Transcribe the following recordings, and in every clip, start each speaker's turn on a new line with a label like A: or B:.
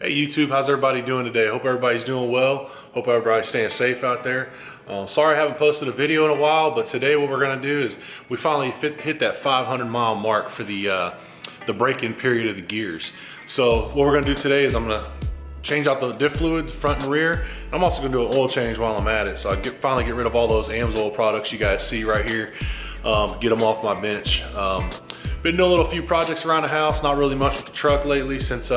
A: Hey YouTube, how's everybody doing today? Hope everybody's doing well. Hope everybody's staying safe out there. Sorry I haven't posted a video in a while, but today what we're gonna do is we finally hit that 500-mile mark for the break-in period of the gears. So what we're gonna do today is I'm gonna change out the diff fluids, front and rear. And I'm also gonna do an oil change while I'm at it. So I finally get rid of all those AMSOIL products you guys see right here. Get them off my bench. Been doing a few projects around the house, not really much with the truck lately since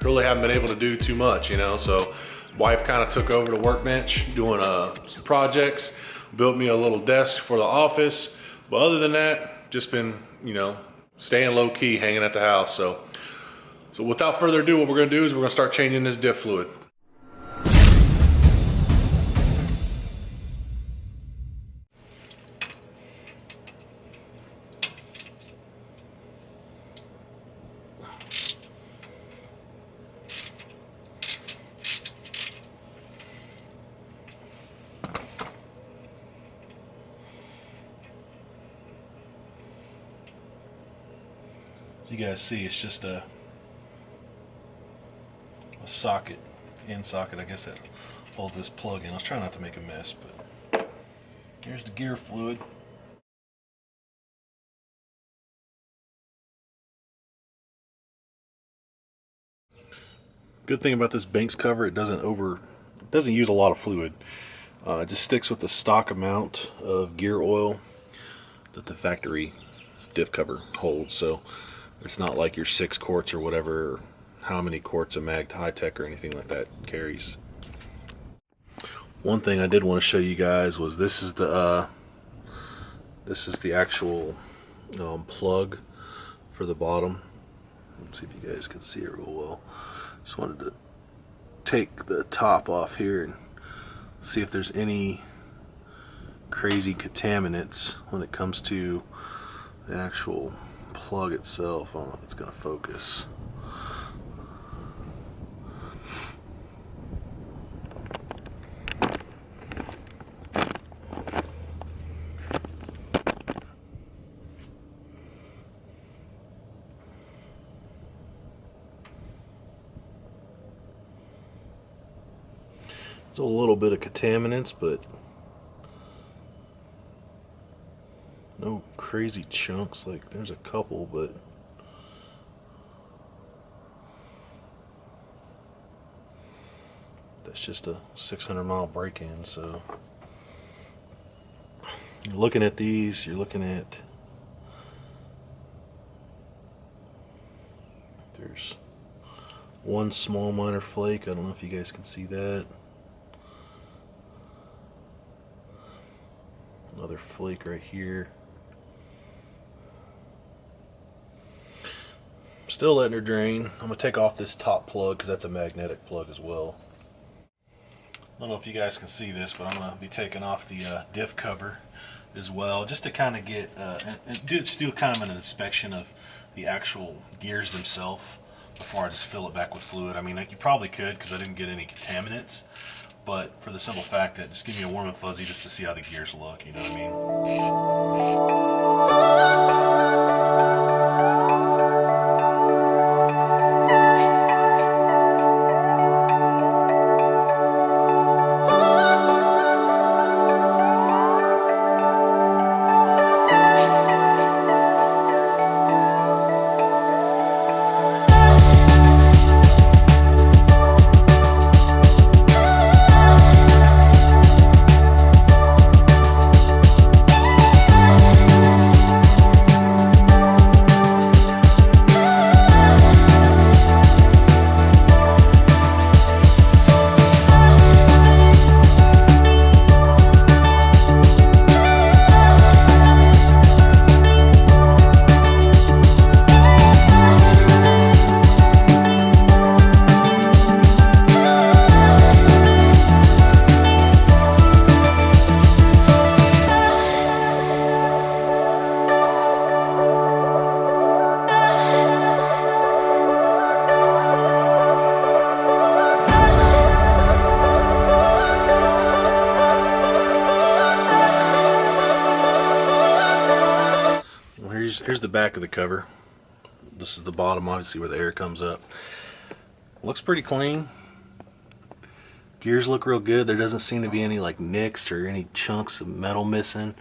A: really haven't been able to do too much, you know. So wife kind of took over the workbench doing some projects, built me a little desk for the office. But other than that, just been, you know, staying low key, hanging at the house. So without further ado, what we're gonna do is we're gonna start changing this diff fluid. You guys see, it's just a socket, end socket, I guess, that holds this plug in. I was trying not to make a mess, but here's the gear fluid. Good thing about this Banks cover, it doesn't use a lot of fluid. It just sticks with the stock amount of gear oil that the factory diff cover holds. So it's not like your 6 quarts or whatever, or how many quarts a Mag High-Tech or anything like that carries. One thing I did want to show you guys was this is the actual plug for the bottom. Let's see if you guys can see it real well. Just wanted to take the top off here and see if there's any crazy contaminants when it comes to the actual plug itself. I don't know if it's going to focus. There's a little bit of contaminants, but no crazy chunks. Like, there's a couple, but that's just a 600-mile break-in. So you're looking at these, you're looking at, there's one small minor flake. I don't know if you guys can see that. Another flake right here. Still letting her drain. I'm gonna take off this top plug because that's a magnetic plug as well. I don't know if you guys can see this, but I'm gonna be taking off the diff cover as well, just to kind of get just do kind of an inspection of the actual gears themselves before I just fill it back with fluid. I mean, like, you probably could, because I didn't get any contaminants, but for the simple fact that just give me a warm and fuzzy just to see how the gears look, you know what I here's the back of the cover. This is the bottom, obviously, where the air comes up. Looks pretty clean. Gears look real good. There doesn't seem to be any like nicks or any chunks of metal missing.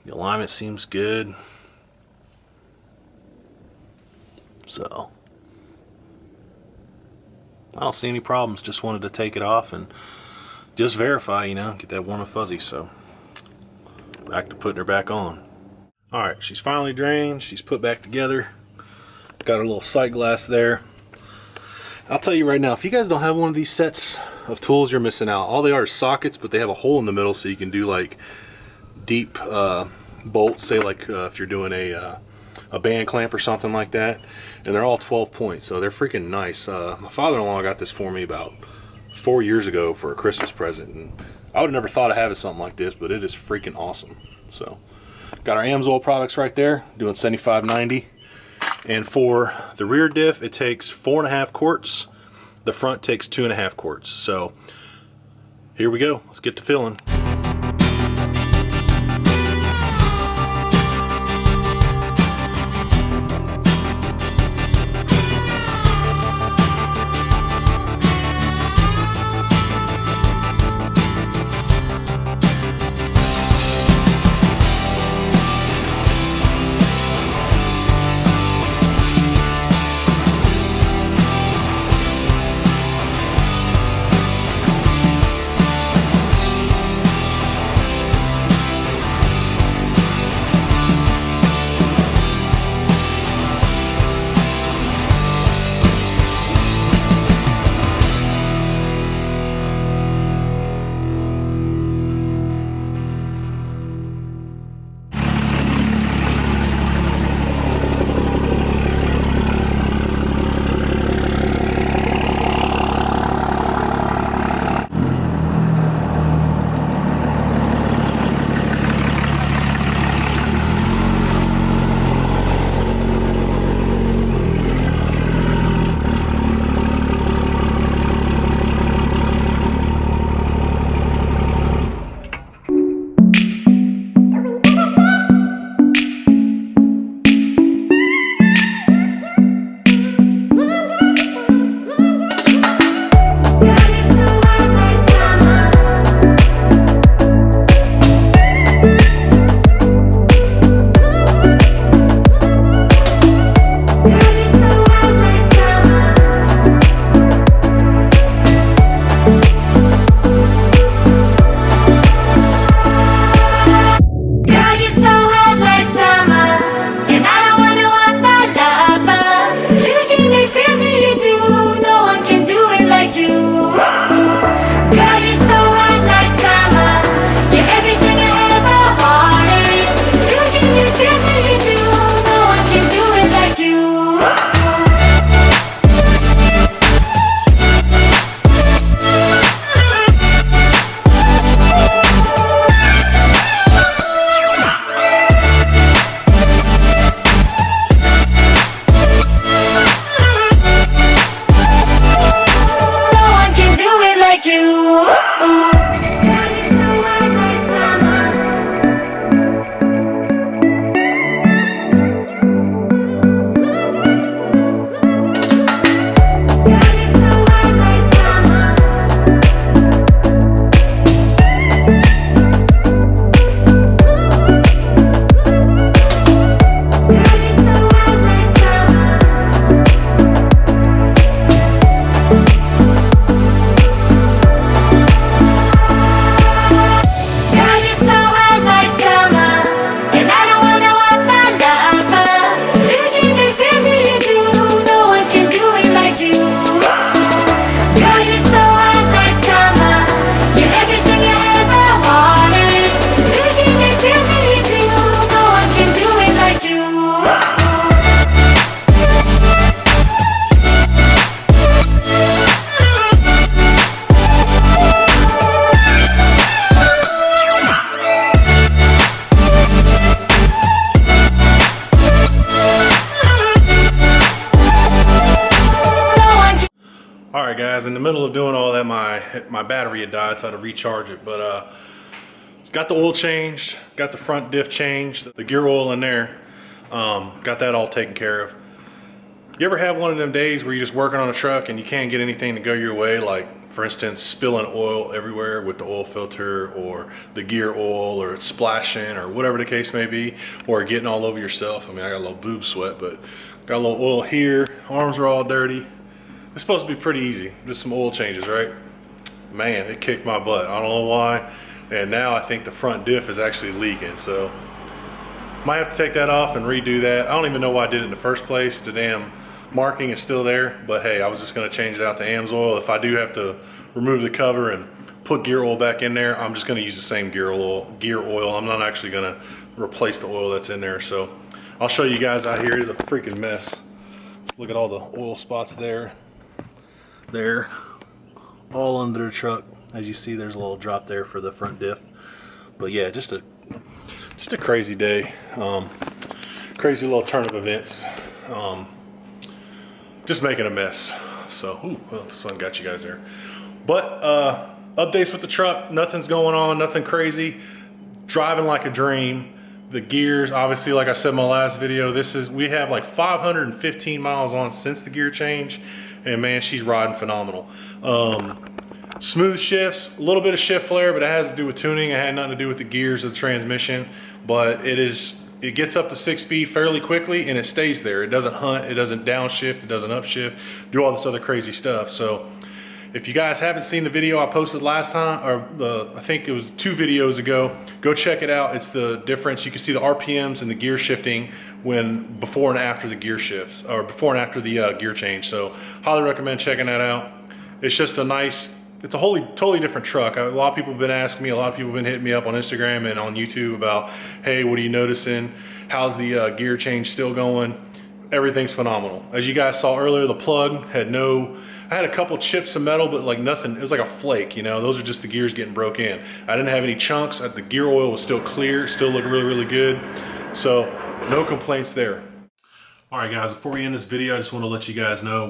A: The alignment seems good. So I don't see any problems. Just wanted to take it off and just verify, you know, get that warm and fuzzy. So back to putting her back on. All right, she's finally drained. She's put back together. Got her little sight glass there. I'll tell you right now, if you guys don't have one of these sets of tools, you're missing out. All they are is sockets, but they have a hole in the middle so you can do like deep bolts, say like if you're doing a band clamp or something like that. And they're all 12 points, so they're freaking nice. My father-in-law got this for me about 4 years ago for a Christmas present, and I would have never thought of having something like this, but it is freaking awesome. So got our AMSOIL products right there, doing 75/90. And for the rear diff, it takes 4.5 quarts. The front takes 2.5 quarts. So here we go. Let's get to filling. Alright guys, in the middle of doing all that, my battery had died, so I had to recharge it. But got the oil changed, got the front diff changed, the gear oil in there, got that all taken care of. You ever have one of them days where you're just working on a truck and you can't get anything to go your way? Like, for instance, spilling oil everywhere with the oil filter, or the gear oil, or it's splashing, or whatever the case may be, or getting all over yourself. I mean, I got a little boob sweat, but got a little oil here. Arms are all dirty. It's supposed to be pretty easy. Just some oil changes, right? Man, it kicked my butt. I don't know why. And now I think the front diff is actually leaking. So, might have to take that off and redo that. I don't even know why I did it in the first place. The damn marking is still there, but hey, I was just going to change it out to AMSOIL. If I do have to remove the cover and put gear oil back in there, I'm just going to use the same gear oil. I'm not actually going to replace the oil that's in there. So I'll show you guys out here. It is a freaking mess. Look at all the oil spots there, all under the truck. As you see, there's a little drop there for the front diff. But yeah, just a crazy day. Crazy little turn of events. Just making a mess. So, well, the sun got you guys there. But updates with the truck, nothing's going on, nothing crazy. Driving like a dream. The gears, obviously, like I said in my last video, we have like 515 miles on since the gear change, and man, she's riding phenomenal. Smooth shifts, a little bit of shift flare, but it has to do with tuning. It had nothing to do with the gears of the transmission, but it gets up to 6-speed fairly quickly, and it stays there. It doesn't hunt, it doesn't downshift, it doesn't upshift, do all this other crazy stuff. So if you guys haven't seen the video I posted last time, or I think it was 2 videos ago, go check it out. It's the difference. You can see the RPMs and the gear shifting when before and after the gear shifts, or before and after the gear change. So highly recommend checking that out. It's just it's a totally different truck. A lot of people have been asking me, a lot of people have been hitting me up on Instagram and on YouTube about, hey, what are you noticing? How's the gear change still going? Everything's phenomenal. As you guys saw earlier, the plug had I had a couple chips of metal, but like nothing, it was like a flake, you know? Those are just the gears getting broke in. I didn't have any chunks. The gear oil was still clear, still looked really, really good. So no complaints there. All right, guys, before we end this video, I just want to let you guys know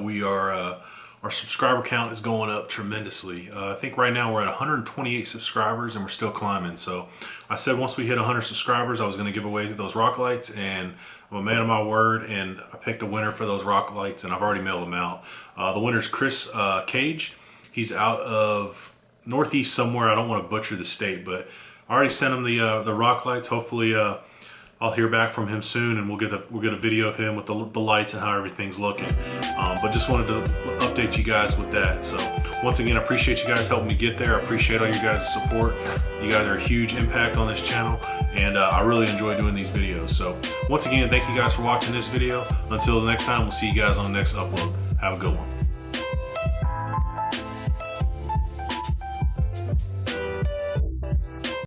A: our subscriber count is going up tremendously. I think right now we're at 128 subscribers and we're still climbing. So I said once we hit 100 subscribers, I was going to give away those rock lights, and I'm a man of my word, and I picked a winner for those rock lights, and I've already mailed them out. The winner's Chris Kage. He's out of Northeast somewhere. I don't want to butcher the state, but I already sent him the rock lights. Hopefully I'll hear back from him soon, and we'll get a video of him with the lights and how everything's looking. But just wanted to update you guys with that. So once again, I appreciate you guys helping me get there. I appreciate all you guys' support. You guys are a huge impact on this channel, and I really enjoy doing these videos. So once again, thank you guys for watching this video. Until the next time, we'll see you guys on the next upload. Have a good one.